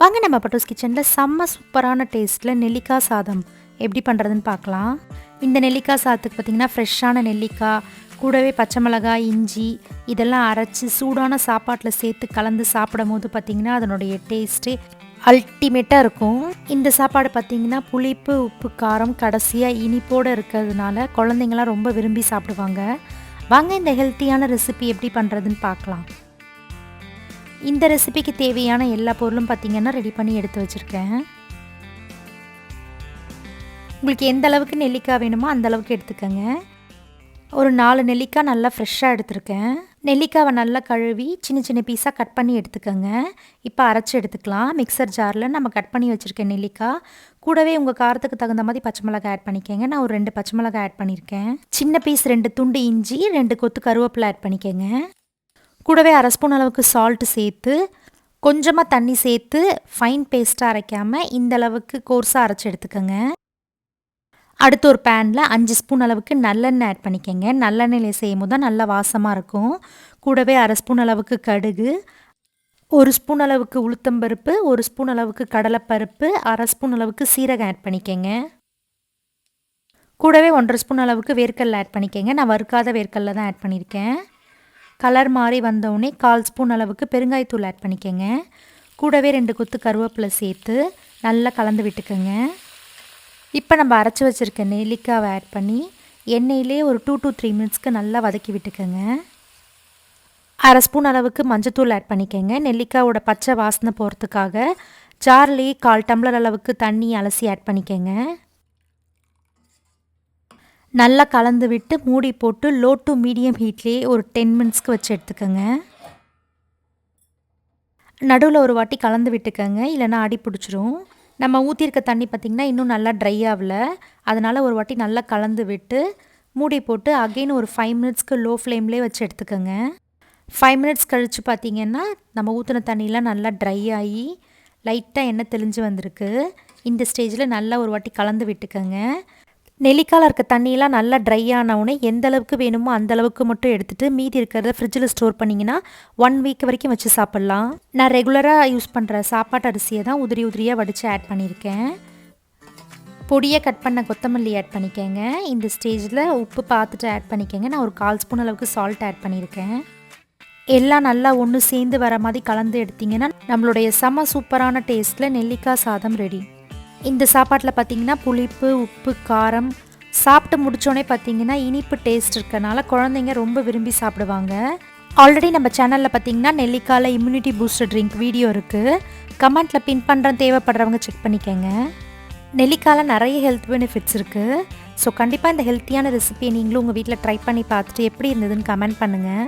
வாங்க நம்ம பட்டோஸ் கிச்சனில் செம்ம சூப்பரான டேஸ்ட்டில் நெல்லிக்காய் சாதம் எப்படி பண்ணுறதுன்னு பார்க்கலாம். இந்த நெல்லிக்காய் சாதத்துக்கு பார்த்திங்கன்னா ஃப்ரெஷ்ஷான நெல்லிக்காய் கூடவே பச்சை மிளகாய், இஞ்சி இதெல்லாம் அரைச்சி சூடான சாப்பாட்டில் சேர்த்து கலந்து சாப்பிடும் போது பார்த்திங்கன்னா அதனுடைய டேஸ்ட்டே அல்டிமேட்டாக இருக்கும். இந்த சாப்பாடு பார்த்திங்கன்னா புளிப்பு, உப்பு, காரம் கடைசியாக இனிப்போடு இருக்கிறதுனால குழந்தைங்களாம் ரொம்ப விரும்பி சாப்பிடுவாங்க. வாங்க இந்த ஹெல்த்தியான ரெசிபி எப்படி பண்ணுறதுன்னு பார்க்கலாம். இந்த ரெசிபிக்கு தேவையான எல்லா பொருளும் பார்த்திங்கன்னா ரெடி பண்ணி எடுத்து வச்சுருக்கேன். உங்களுக்கு எந்த அளவுக்கு நெல்லிக்காய் வேணுமோ அந்த அளவுக்கு எடுத்துக்கோங்க. ஒரு 4 நெல்லிக்காய் நல்லா ஃப்ரெஷ்ஷாக எடுத்துருக்கேன். நெல்லிக்காவை நல்லா கழுவி சின்ன சின்ன பீஸாக கட் பண்ணி எடுத்துக்கோங்க. இப்போ அரைச்சி எடுத்துக்கலாம். மிக்சர் ஜாரில் நம்ம கட் பண்ணி வச்சுருக்கேன் நெல்லிக்காய் கூடவே உங்கள் காரத்துக்கு தகுந்த மாதிரி பச்சை மிளகாய் ஆட் பண்ணிக்கோங்க. நான் ஒரு 2 பச்சை மிளகாய் ஆட் பண்ணியிருக்கேன். சின்ன பீஸ் 2 துண்டு இஞ்சி, 2 கொத்து கருவேப்பிலை ஆட் பண்ணிக்கோங்க. கூடவே 1/2 ஸ்பூன் அளவுக்கு சால்ட்டு சேர்த்து கொஞ்சமாக தண்ணி சேர்த்து ஃபைன் பேஸ்ட்டாக அரைக்காமல் இந்த அளவுக்கு கோர்ஸாக அரைச்சி எடுத்துக்கோங்க. அடுத்து ஒரு பேனில் 5 ஸ்பூன் அளவுக்கு நல்லெண்ணெய் ஆட் பண்ணிக்கோங்க. நல்லெண்ணெயில் செய்யும் போது தான் நல்லா வாசமாக இருக்கும். கூடவே 1/2 ஸ்பூன் அளவுக்கு கடுகு, 1 ஸ்பூன் அளவுக்கு உளுத்தம்பருப்பு, 1 ஸ்பூன் அளவுக்கு கடலைப்பருப்பு, 1/2 ஸ்பூன் அளவுக்கு சீரகம் ஆட் பண்ணிக்கோங்க. கூடவே 1/2 ஸ்பூன் அளவுக்கு வேர்க்கடலை ஆட் பண்ணிக்கோங்க. நான் வறுக்காத வேர்க்கடலை தான் ஆட் பண்ணியிருக்கேன். கலர் மாறி வந்தோடனே 1/4 ஸ்பூன் அளவுக்கு பெருங்காயத்தூள் ஆட் பண்ணிக்கோங்க. கூடவே 2 கொத்து கருவேப்பிலை சேர்த்து நல்லா கலந்து விட்டுக்கோங்க. இப்போ நம்ம அரைச்சி வச்சுருக்க நெல்லிக்காவை ஆட் பண்ணி எண்ணெயிலே ஒரு 2 to 3 மினிட்ஸ்க்கு நல்லா வதக்கி விட்டுக்கோங்க. 1/2 ஸ்பூன் அளவுக்கு மஞ்சத்தூள் ஆட் பண்ணிக்கோங்க. நெல்லிக்காவோட பச்சை வாசனை போகிறதுக்காக ஜார்லேயே 1/4 டம்ளர் அளவுக்கு தண்ணி அலசி ஆட் பண்ணிக்கோங்க. நல்லா கலந்து விட்டு மூடி போட்டு லோ டு மீடியம் ஹீட்லேயே ஒரு 10 மினிட்ஸ்க்கு வச்சு எடுத்துக்கோங்க. நடுவில் ஒரு வாட்டி கலந்து விட்டுக்கோங்க, இல்லைனா அடி பிடிச்சிரும். நம்ம ஊற்றிருக்க தண்ணி பார்த்திங்கன்னா இன்னும் நல்லா ட்ரை ஆகல. அதனால் ஒரு வாட்டி நல்லா கலந்து விட்டு மூடி போட்டு அகெயின் ஒரு 5 மினிட்ஸ்க்கு லோ ஃப்ளேம்லேயே வச்சு எடுத்துக்கோங்க. 5 மினிட்ஸ் கழித்து பார்த்திங்கன்னா நம்ம ஊற்றின தண்ணியெலாம் நல்லா ட்ரை ஆகி லைட்டாக எண்ணெய் தெளிஞ்சு வந்திருக்கு. இந்த ஸ்டேஜில் நல்லா ஒரு வாட்டி கலந்து விட்டுக்கோங்க. நெல்லிக்காயில் இருக்க தண்ணியெலாம் நல்லா ட்ரை ஆனவுடனே எந்த அளவுக்கு வேணுமோ அந்த அளவுக்கு மட்டும் எடுத்துகிட்டு மீதி இருக்கிறத ஃப்ரிட்ஜில் ஸ்டோர் பண்ணிங்கன்னா 1 வீக் வரைக்கும் வச்சு சாப்பிட்லாம். நான் ரெகுலராக யூஸ் பண்ணுற சாப்பாட்டு அரிசியை தான் உதிரி உதிரியாக வடித்து ஆட் பண்ணியிருக்கேன். பொடியாக கட் பண்ண கொத்தமல்லி ஆட் பண்ணிக்கோங்க. இந்த ஸ்டேஜில் உப்பு பார்த்துட்டு ஆட் பண்ணிக்கோங்க. நான் ஒரு 1/4 ஸ்பூன் அளவுக்கு சால்ட் ஆட் பண்ணியிருக்கேன். எல்லாம் நல்லா ஒன்று சேர்ந்து வர மாதிரி கலந்து எடுத்திங்கன்னா நம்மளுடைய செம சூப்பரான டேஸ்ட்டில் நெல்லிக்காய் சாதம் ரெடி. இந்த சாப்பாட்டில் பார்த்திங்கன்னா புளிப்பு, உப்பு, காரம் சாப்பிட்டு முடித்தோடனே பார்த்திங்கன்னா இனிப்பு டேஸ்ட் இருக்கனால குழந்தைங்க ரொம்ப விரும்பி சாப்பிடுவாங்க. ஆல்ரெடி நம்ம சேனலில் பார்த்திங்கன்னா நெல்லிக்காயில் இம்யூனிட்டி பூஸ்டர் ட்ரிங்க் வீடியோ இருக்குது. கமெண்ட்டில் பின் பண்ணுறேன், தேவைப்படுறவங்க செக் பண்ணிக்கோங்க. நெல்லிக்காயில் நிறைய ஹெல்த் பெனிஃபிட்ஸ் இருக்குது. ஸோ கண்டிப்பாக இந்த ஹெல்த்தியான ரெசிபியை நீங்களும் உங்கள் வீட்டில் ட்ரை பண்ணி பார்த்துட்டு எப்படி இருந்ததுன்னு கமெண்ட் பண்ணுங்கள்.